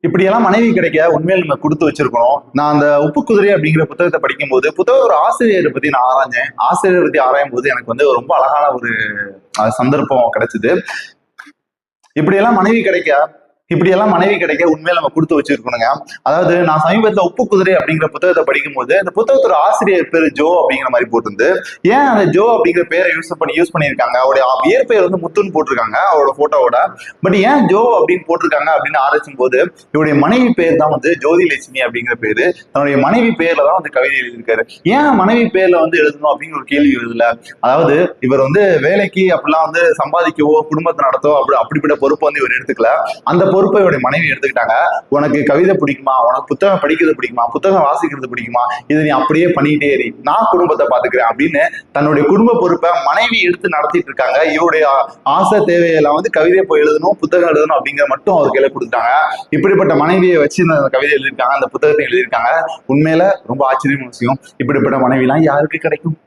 இப்படியெல்லாம் மனைவி கிடைக்க உண்மையில நம்ம கொடுத்து வச்சிருக்கணும். நான் அந்த உப்பு குதிரை அப்படிங்கிற புத்தகத்தை படிக்கும்போது ஒரு ஆசிரியரை பத்தி நான் ஆராய்ஞ்சேன். ஆசிரியரை பத்தி ஆராயும் போது எனக்கு வந்து ரொம்ப அழகான ஒரு சந்தர்ப்பம் கிடைச்சது. இப்படியெல்லாம் மனைவி கிடைக்க உண்மையில நம்ம கொடுத்து வச்சிருக்கணுங்க. அதாவது நான் சமீபத்துல உப்பு குதிரை அப்படிங்கிற புத்தகத்தை படிக்கும் போது அந்த புத்தகத்தோட ஆசிரியர் பேரு ஜோ அப்படிங்கிற மாதிரி போட்டிருந்து. ஏன் அந்த ஜோ அப்படிங்கிற பேரை யூஸ் பண்ணியிருக்காங்க? அவருடைய இயற்பெயர் வந்து முத்துன்னு போட்டிருக்காங்க அவரோட போட்டோவோட. பட் ஏன் ஜோ அப்படின்னு போட்டிருக்காங்க அப்படின்னு ஆராய்ச்சும் போது இவருடைய மனைவி பேர் தான் வந்து ஜோதிலட்சுமி அப்படிங்கிற பேரு. தன்னுடைய மனைவி பேர்ல தான் வந்து கவிதை எழுதியிருக்காரு. ஏன் மனைவி பேர்ல வந்து எழுதணும் அப்படின்னு ஒரு கேள்வி எழுதல. அதாவது இவர் வந்து வேலைக்கு அப்படிலாம் வந்து சம்பாதிக்கவோ குடும்பத்தை நடத்தவோ அப்படிப்பட்ட பொறுப்பை வந்து இவர் எடுத்துக்கல. அந்த பொறுப்பை இவருடைய மனைவி எடுத்துக்கிட்டாங்க. உனக்கு கவிதை பிடிக்குமா, உனக்கு புத்தகம் படிக்கிறது பிடிக்குமா, புத்தகம் வாசிக்கிறது பிடிக்குமா, இதை நீ அப்படியே பண்ணிட்டே இரு, நான் குடும்பத்தை பாத்துக்கிறேன் அப்படின்னு தன்னுடைய குடும்ப பொறுப்பை மனைவி எடுத்து நடத்திட்டு இருக்காங்க. இவருடைய ஆசை தேவையெல்லாம் வந்து கவிதை போய் எழுதணும், புத்தகம் எழுதணும் அப்படிங்கிற மட்டும் அவர் கையில கொடுத்தாங்க. இப்படிப்பட்ட மனைவியை வச்சு இந்த கவிதை எழுதியிருக்காங்க, அந்த புத்தகத்தை எழுதியிருக்காங்க. உண்மையில ரொம்ப ஆச்சரியமான விஷயம். இப்படிப்பட்ட மனைவி எல்லாம் யாருக்கு கிடைக்கும்?